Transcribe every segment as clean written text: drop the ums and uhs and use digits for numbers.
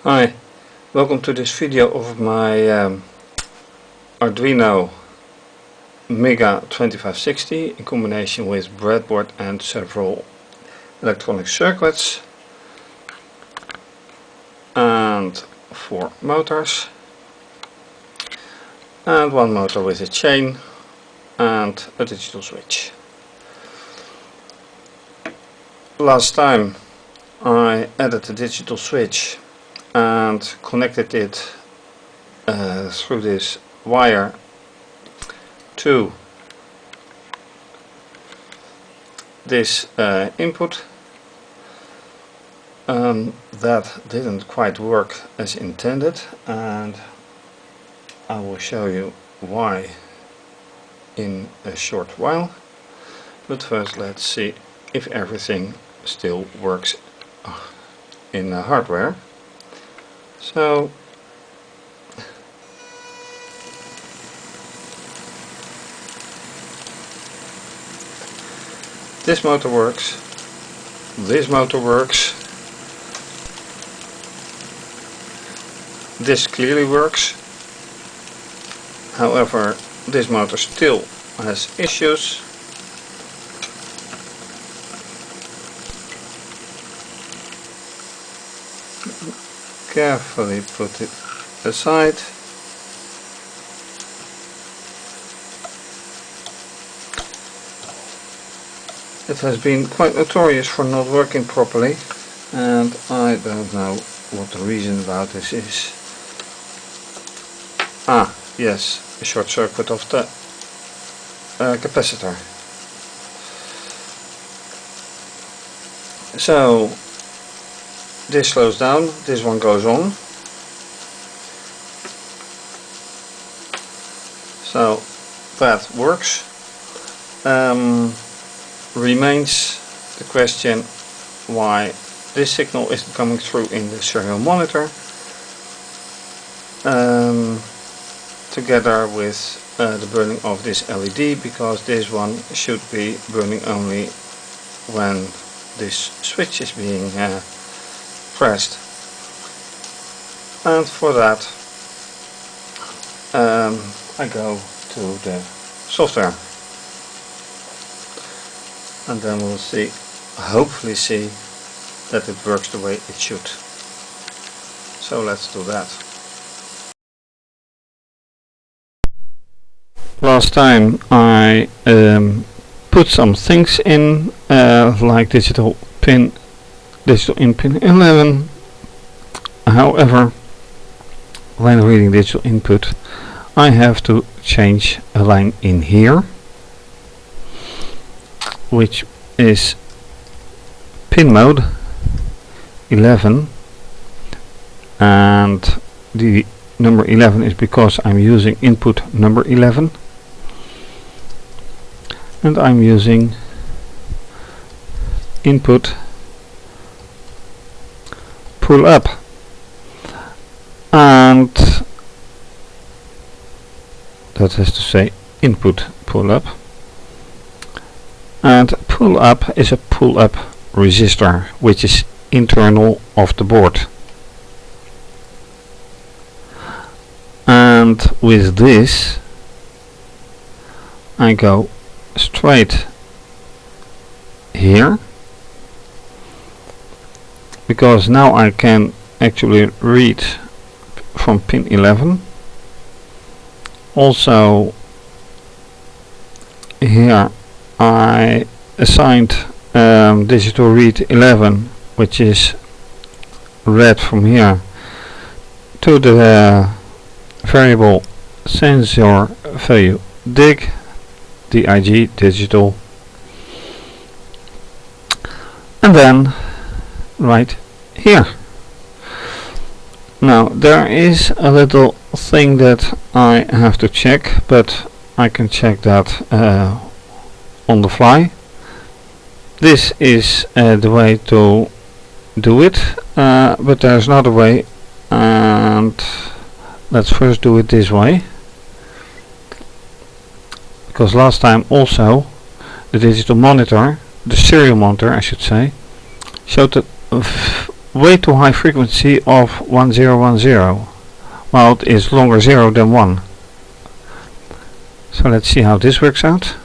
Hi, welcome to this video of my Arduino Mega2560 in combination with breadboard and several electronic circuits and 4 motors and 1 motor with a chain and a digital switch. Last time I added the digital switch and connected it through this wire to this input. That didn't quite work as intended, and I will show you why in a short while. But first let's see if everything still works in the hardware. So this motor works, this motor works, this clearly works. However, this motor still has issues. Carefully put it aside. It has been quite notorious for not working properly, and I don't know what the reason about this is. Ah, yes, a short circuit of the capacitor. So this slows down, this one goes on. So that works. Remains the question why this signal isn't coming through in the serial monitor, together with the burning of this LED, because this one should be burning only when this switch is being pressed. And for that I go to the software, and then we'll see, hopefully see, that it works the way it should. So let's do that. Last time I put some things in, like digital in pin 11. However, when reading digital input, I have to change a line in here, which is pin mode 11, and the number 11 is because I'm using input number 11, and I'm using input pull up, and that is to say input pull up, and pull up is a pull up resistor which is internal of the board. And with this I go straight here, because now I can actually read from pin 11. Also here I assigned digital read 11, which is read from here, to the variable sensor value dig digital, and then right here. Now there is a little thing that I have to check, but I can check that on the fly. This is the way to do it, but there's another way, and let's first do it this way, because last time also the digital monitor, the serial monitor I should say, showed way too high frequency of 1010, while it is longer 0 than 1. So let's see how this works out.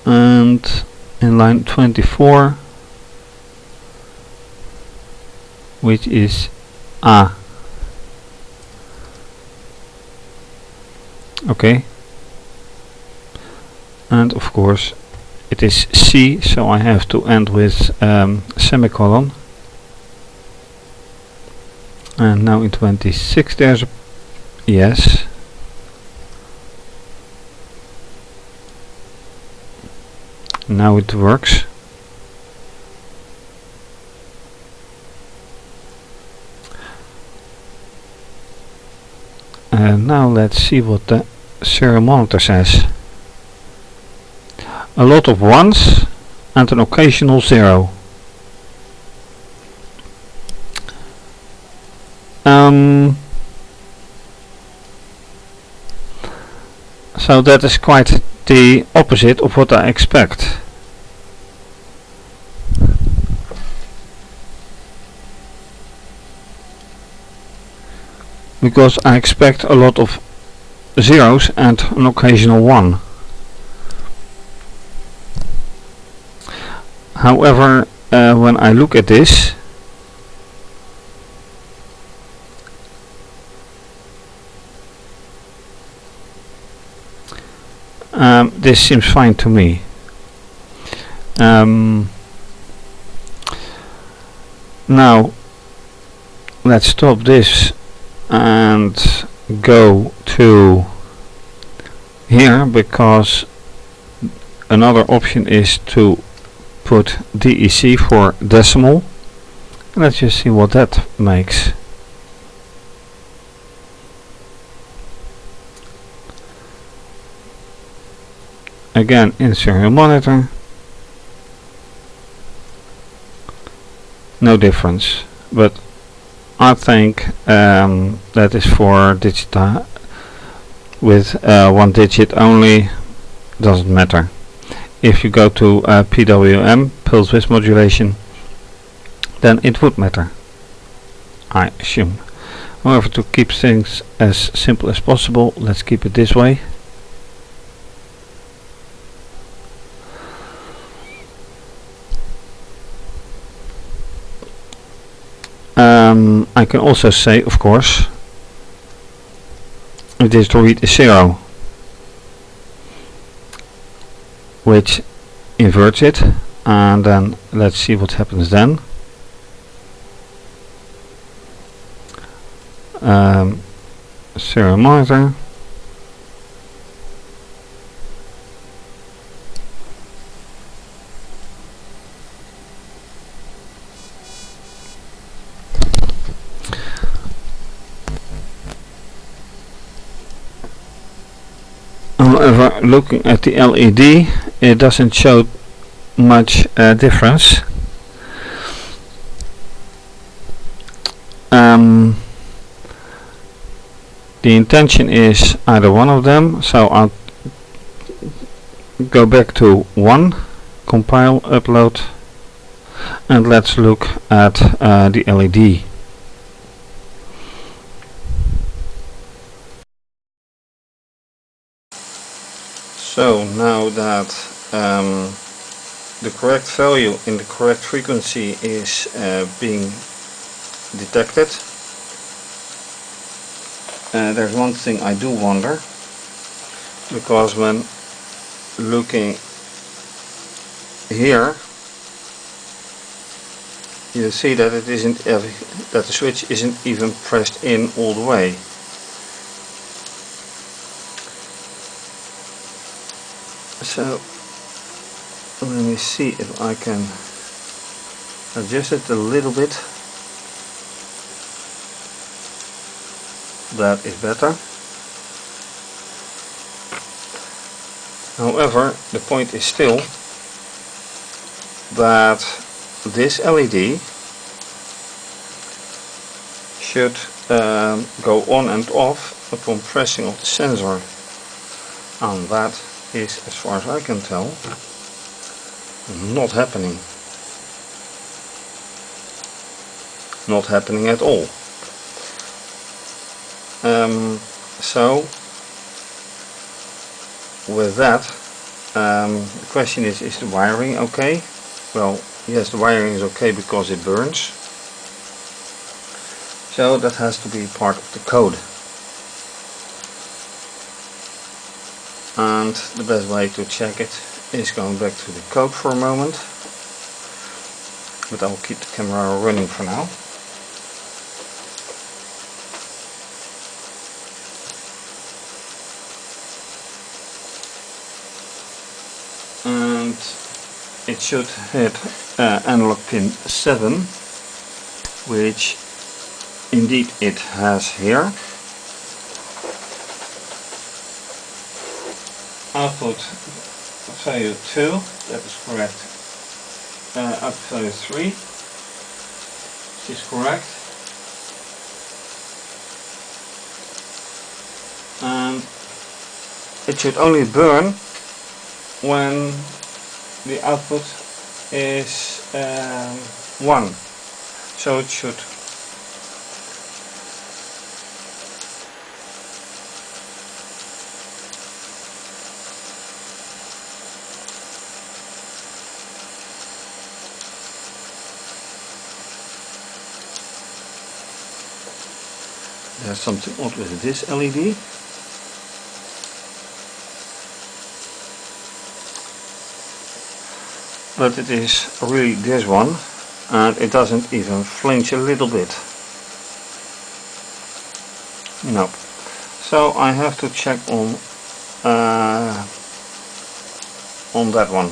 And in line 24, which is A. Okay. And of course it is C, so I have to end with semicolon. And now in 26 there's a yes. Now it works. And now let's see what the serial monitor says. A lot of ones and an occasional 0. So that is quite the opposite of what I expect. Because I expect a lot of zeros and an occasional 1. However, when I look at this, this seems fine to me. Now let's stop this and go to here, because another option is to put DEC for decimal. Let's just see what that makes. Again in serial monitor, no difference, but I think that is for digita with one digit only, doesn't matter. If you go to PWM, pulse width modulation, then it would matter, I assume. However, to keep things as simple as possible, let's keep it this way. I can also say, of course, this read is 0, which inverts it, and then let's see what happens then. Serial monitor. However, looking at the LED, it doesn't show much difference. The intention is either one of them, so I'll go back to 1, compile, upload, and let's look at the LED. So now that the correct value in the correct frequency is being detected, there's one thing I do wonder, because when looking here, you see that it isn't that the switch isn't even pressed in all the way. So let me see if I can adjust it a little bit. That is better. However, the point is still that this LED should go on and off upon pressing of the sensor, and that is, as far as I can tell, not happening. not happening at all. So with that, the question is the wiring okay? Well, yes, the wiring is okay because it burns. So that has to be part of the code. And the best way to check it is going back to the code for a moment. But I'll keep the camera running for now. And it should hit analog pin 7, which indeed it has here. Output value 2, that is correct. Output value 3, which is correct. And it should only burn when the output is 1. So it should there's something odd with this LED. But it is really this one, and it doesn't even flinch a little bit. No. So I have to check on that one.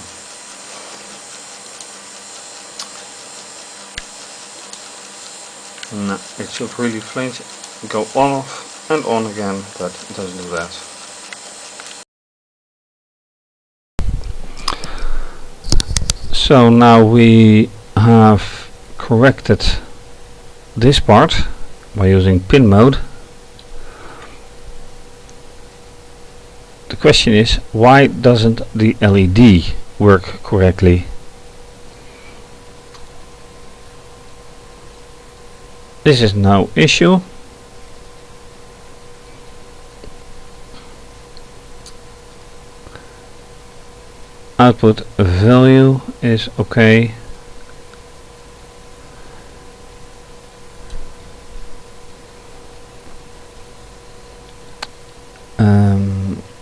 No, it should really flinch, go on off and on again, but it doesn't do that. So now we have corrected this part by using pin mode. The question is, why doesn't the LED work correctly? This is no issue. Output value is okay.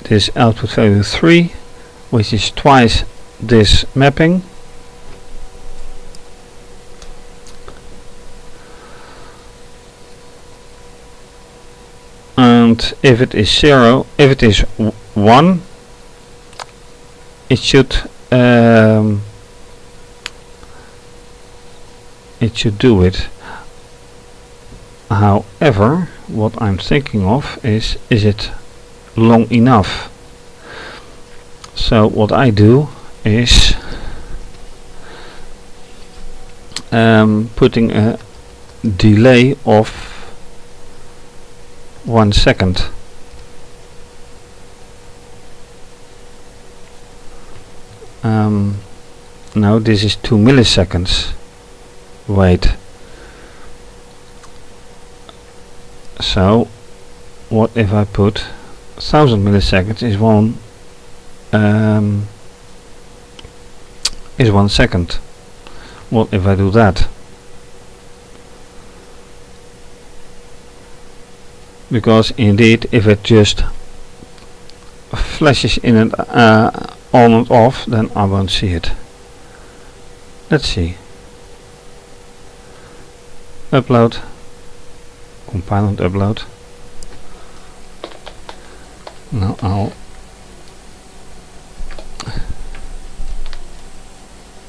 This output value 3, which is twice this mapping. And if it is 0, if it is 1, it should do it. However, what I'm thinking of is it long enough? So what I do is putting a delay of 1 second. No, this is 2 milliseconds. Wait. So what if I put 1000 milliseconds is 1 second. What if I do that? Because indeed, if it just flashes in and on and off, then I won't see it. Let's see. Upload. Compile and upload. Now I'll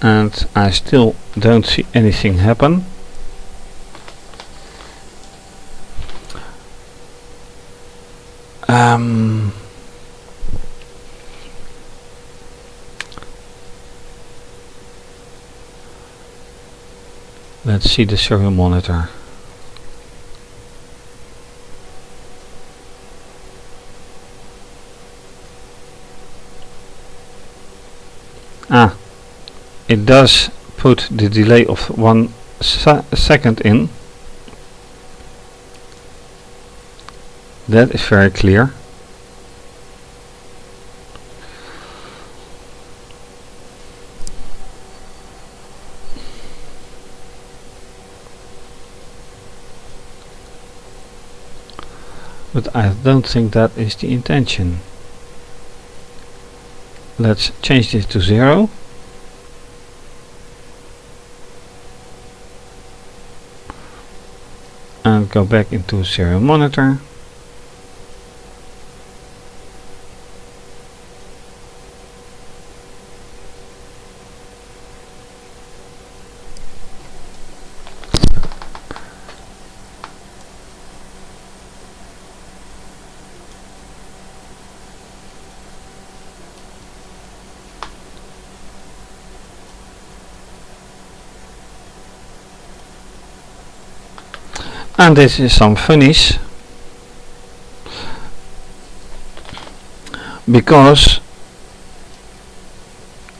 and I still don't see anything happen. Let's see the serial monitor. It does put the delay of 1 second in, That is very clear. But I don't think that is the intention. Let's change this to 0. And go back into serial monitor. And this is some finish, because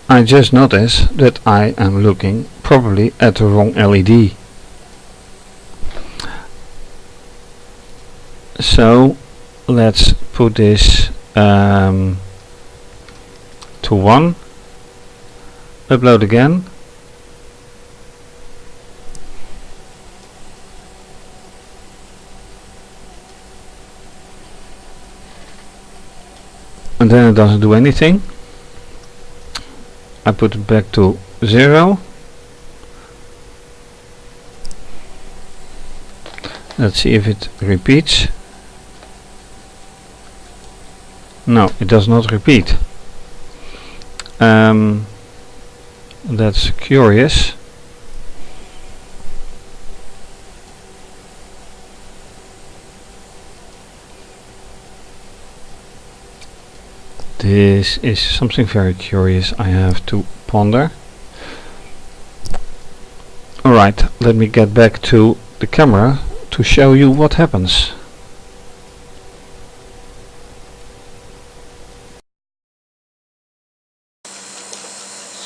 I just noticed that I am looking probably at the wrong LED. So let's put this to 1, upload again. And then it doesn't do anything. I put it back to 0. Let's see if it repeats. No, it does not repeat. That's curious. This is something very curious I have to ponder. Alright, let me get back to the camera to show you what happens.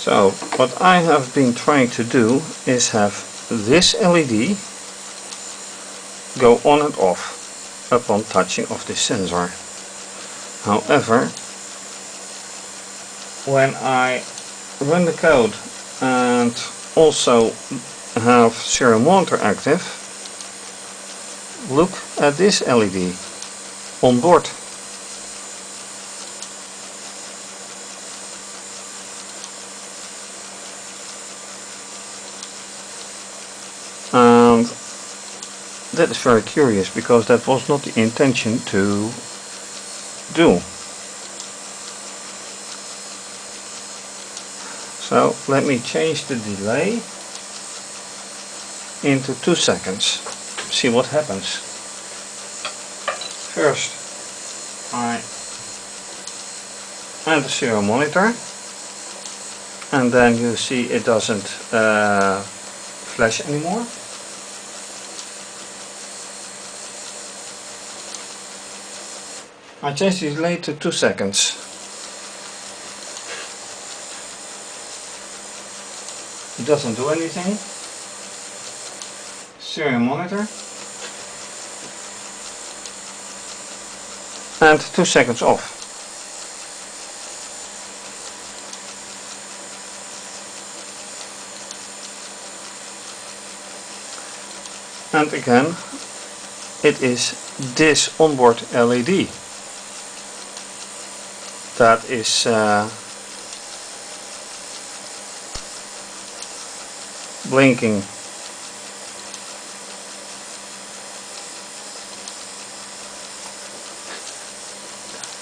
So, what I have been trying to do is have this LED go on and off upon touching of this sensor. However, when I run the code and also have serial monitor active, look at this LED on board. And that is very curious, because that was not the intention to do. So let me change the delay into 2 seconds. See what happens. First I add the serial monitor, and then you see it doesn't flash anymore. I changed the delay to 2 seconds. It doesn't do anything. Serial monitor. And 2 seconds off. And again, it is this onboard LED that is blinking.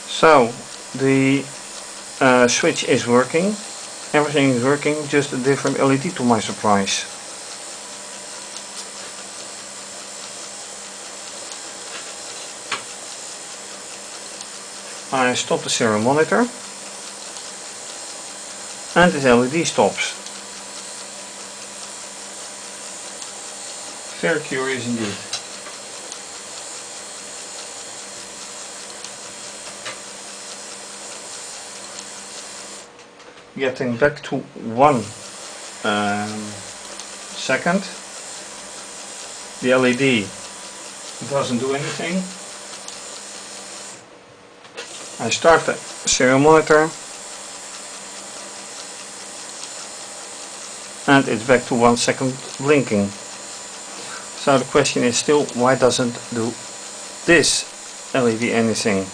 So the switch is working, everything is working, just a different LED to my surprise. I stop the serial monitor and this LED stops. Very curious indeed. Getting back to 1 second. The LED doesn't do anything. I start the serial monitor and it's back to 1 second blinking. So the question is still, why doesn't do this LED anything?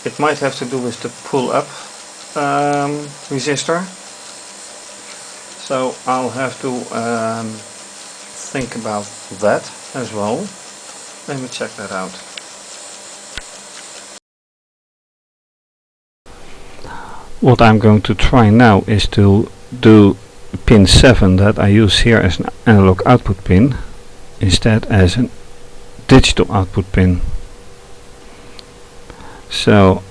It might have to do with the pull up resistor. So I'll have to think about that as well. Let me check that out. What I'm going to try now is to do pin 7 that I use here as an analog output pin instead as a digital output pin. So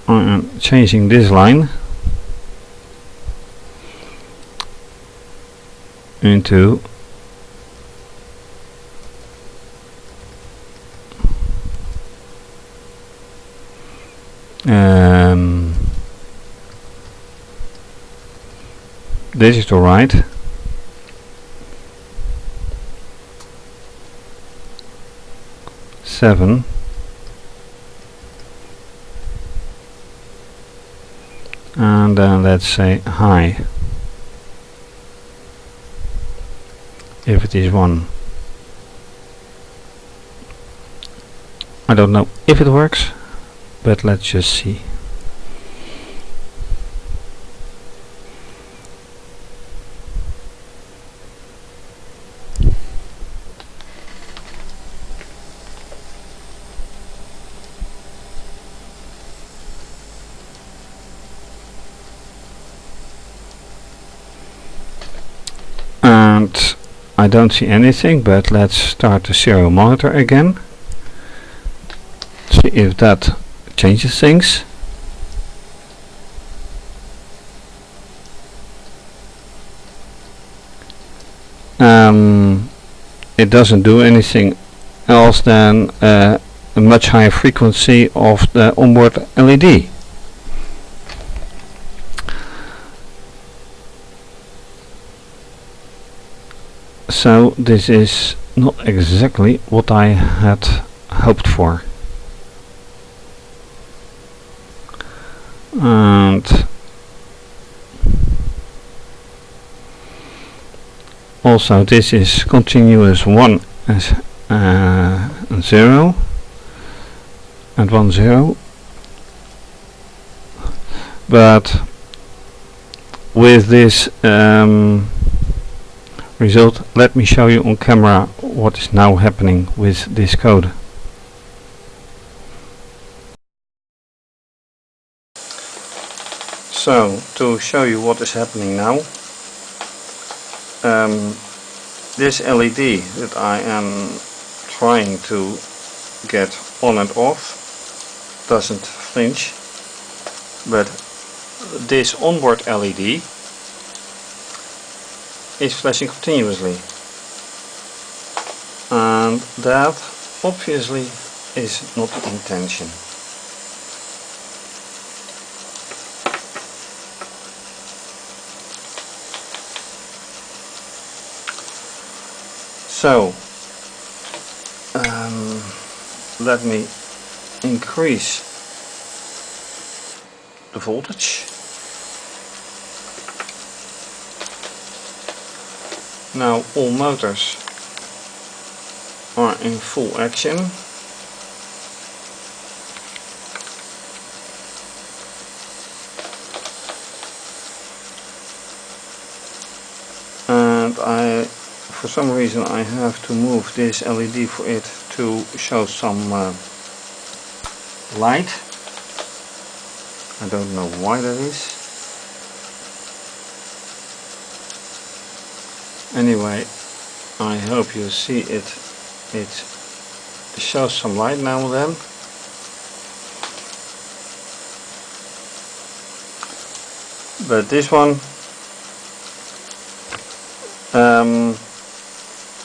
I am changing this line into digital, right? Seven. And then let's say high if it is 1. I don't know if it works, but let's just see. And I don't see anything, but let's start the serial monitor again. See if that changes things. It doesn't do anything else than a much higher frequency of the onboard LED. So this is not exactly what I had hoped for. And also this is continuous 1 as 0 and 1 0, but with this result, let me show you on camera what is now happening with this code. So, to show you what is happening now, this LED that I am trying to get on and off doesn't flinch, but this onboard LED is flashing continuously, and that obviously is not the intention. So let me increase the voltage. Now all motors are in full action. And for some reason I have to move this LED for it to show some light. I don't know why that is. Anyway, I hope you see it. It shows some light now and then. But this one,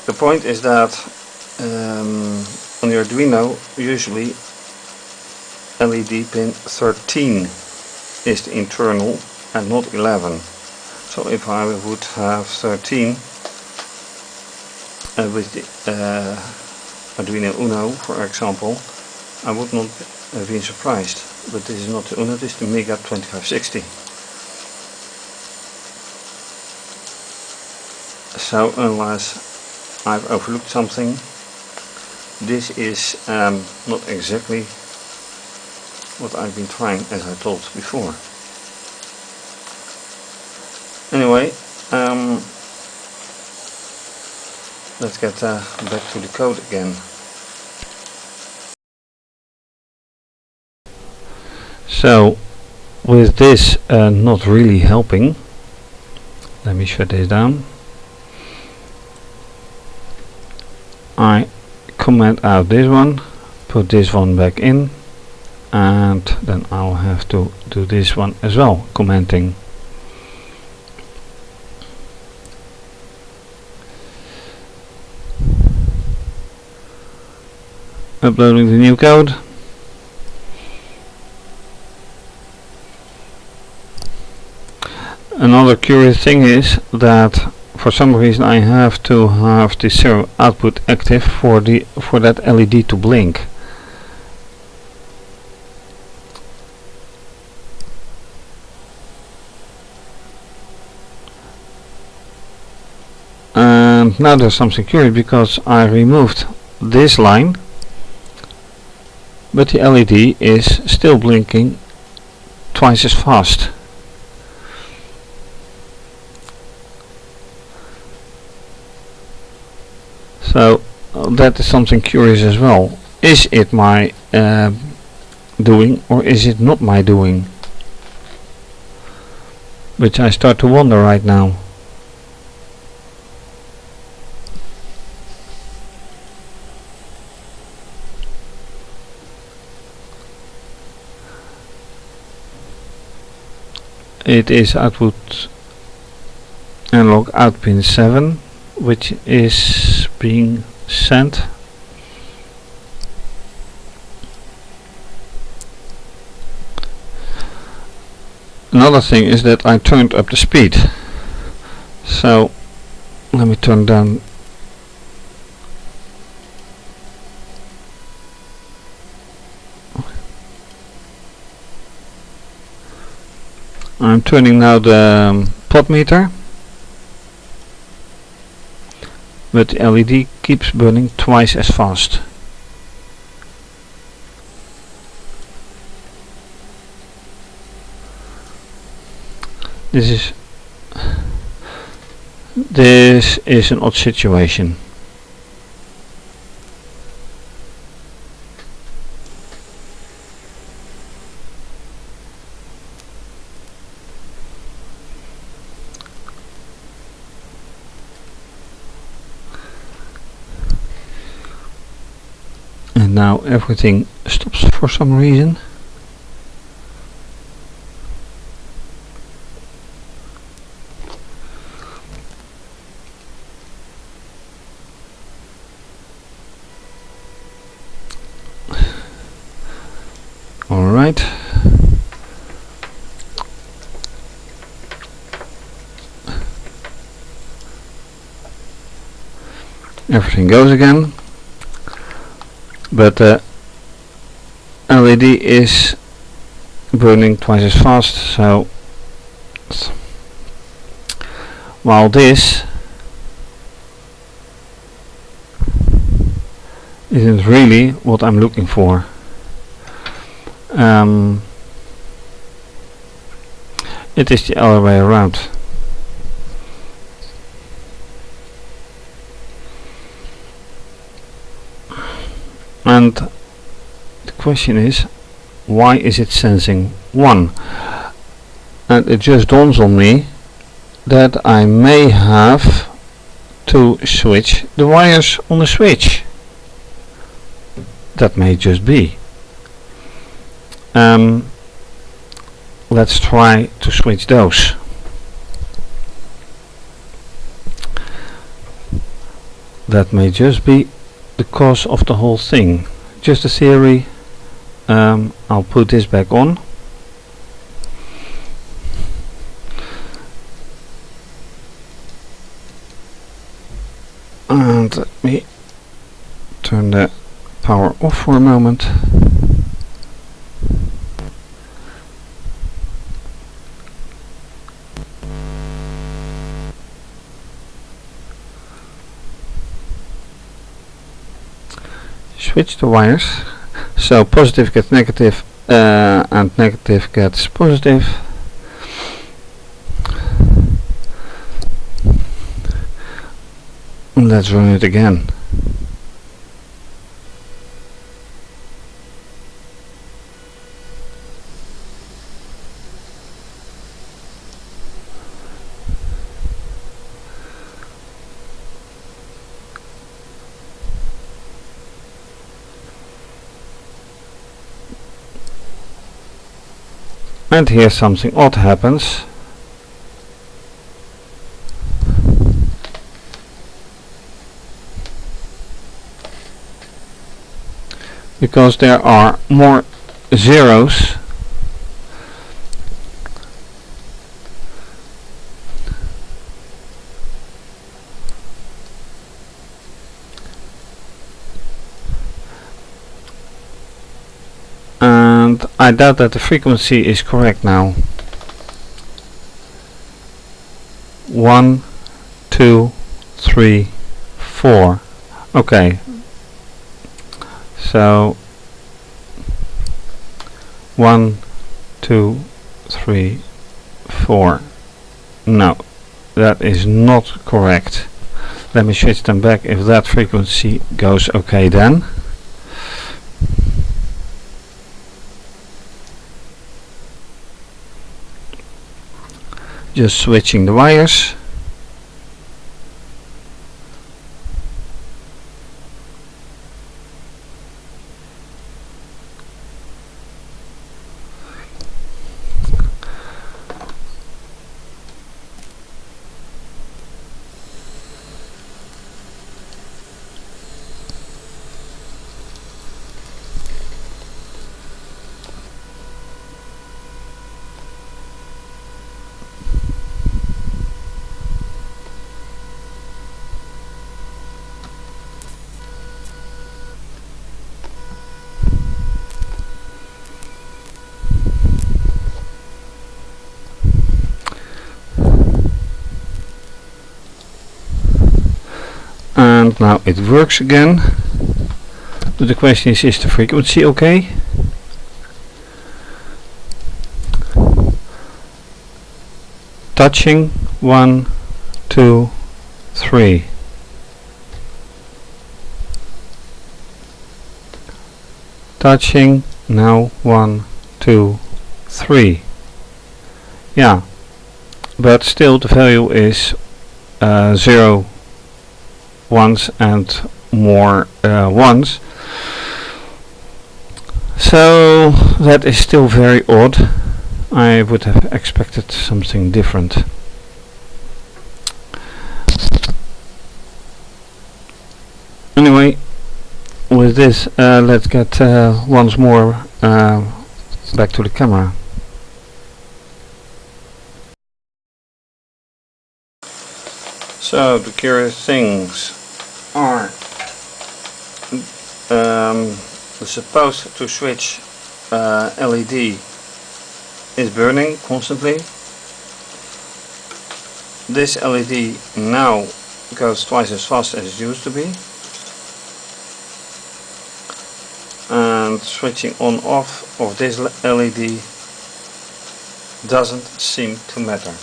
the point is that on the Arduino usually LED pin 13 is the internal and not 11. So if I would have 13 with the Arduino Uno, for example, I would not have been surprised. But this is not the Uno, this is the Mega2560. So unless I've overlooked something, this is not exactly what I've been trying, as I told before. Anyway, let's get back to the code again. So with this not really helping, let me shut this down. I comment out this one, put this one back in, and then I'll have to do this one as well, commenting. Uploading the new code. Another curious thing is that for some reason I have to have the serial output active for that LED to blink. And now there's something curious, because I removed this line, but the LED is still blinking twice as fast. So that is something curious as well. Is it my doing, or is it not my doing? Which I start to wonder right now. It is output analog out pin 7, which is being sent. Another thing is that I turned up the speed. So let me turn down. I'm turning now the plot meter, but the LED keeps burning twice as fast. This is an odd situation. And now everything stops for some reason. All right. Everything goes again. But the LED is burning twice as fast, so while this isn't really what I'm looking for. It is the other way around. And the question is, why is it sensing 1? And it just dawns on me that I may have to switch the wires on the switch. That may just be. Let's try to switch those. That may just be the cause of the whole thing. Just a theory. I'll put this back on. And let me turn the power off for a moment. Switch the wires, so positive gets negative and negative gets positive. Let's run it again. And here something odd happens. Because there are more zeros and I doubt that the frequency is correct now. 1, 2, 3, 4. Okay. So 1, 2, 3, 4. No, that is not correct. Let me switch them back if that frequency goes okay then. Just switching the wires. And now it works again. But the question is the frequency okay? Touching 1, 2, 3. Touching now 1, 2, 3. Yeah, but still the value is 0 ones and more ones. So that is still very odd. I would have expected something different. Anyway, with this let's get once more back to the camera. So the curious things are the supposed to switch LED is burning constantly. This LED now goes twice as fast as it used to be, and switching on off of this LED doesn't seem to matter.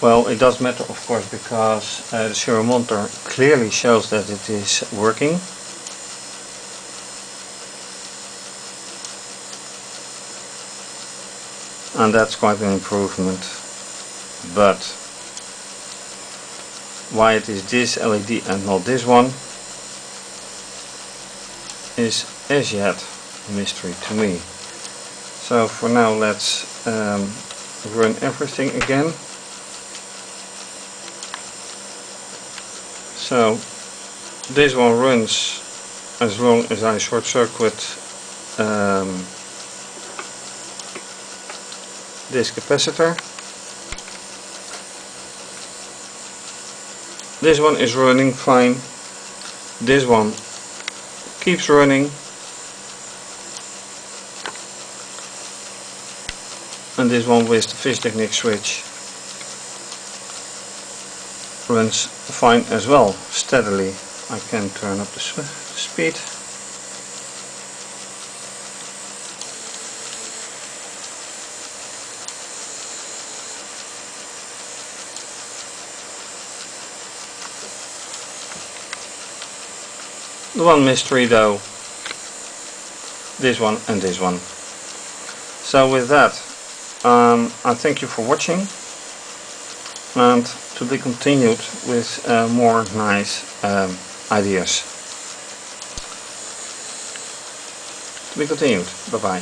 Well, it does matter, of course, because the serial monitor clearly shows that it is working. And that's quite an improvement. But why it is this LED and not this one is as yet a mystery to me. So for now let's run everything again. So this one runs as long as I short circuit this capacitor. This one is running fine. This one keeps running. And this one with the fischertechnik switch runs fine as well, steadily. I can turn up the speed. The one mystery though, this one and this one. So with that, I thank you for watching, and to be continued with more nice ideas. To be continued. Bye bye.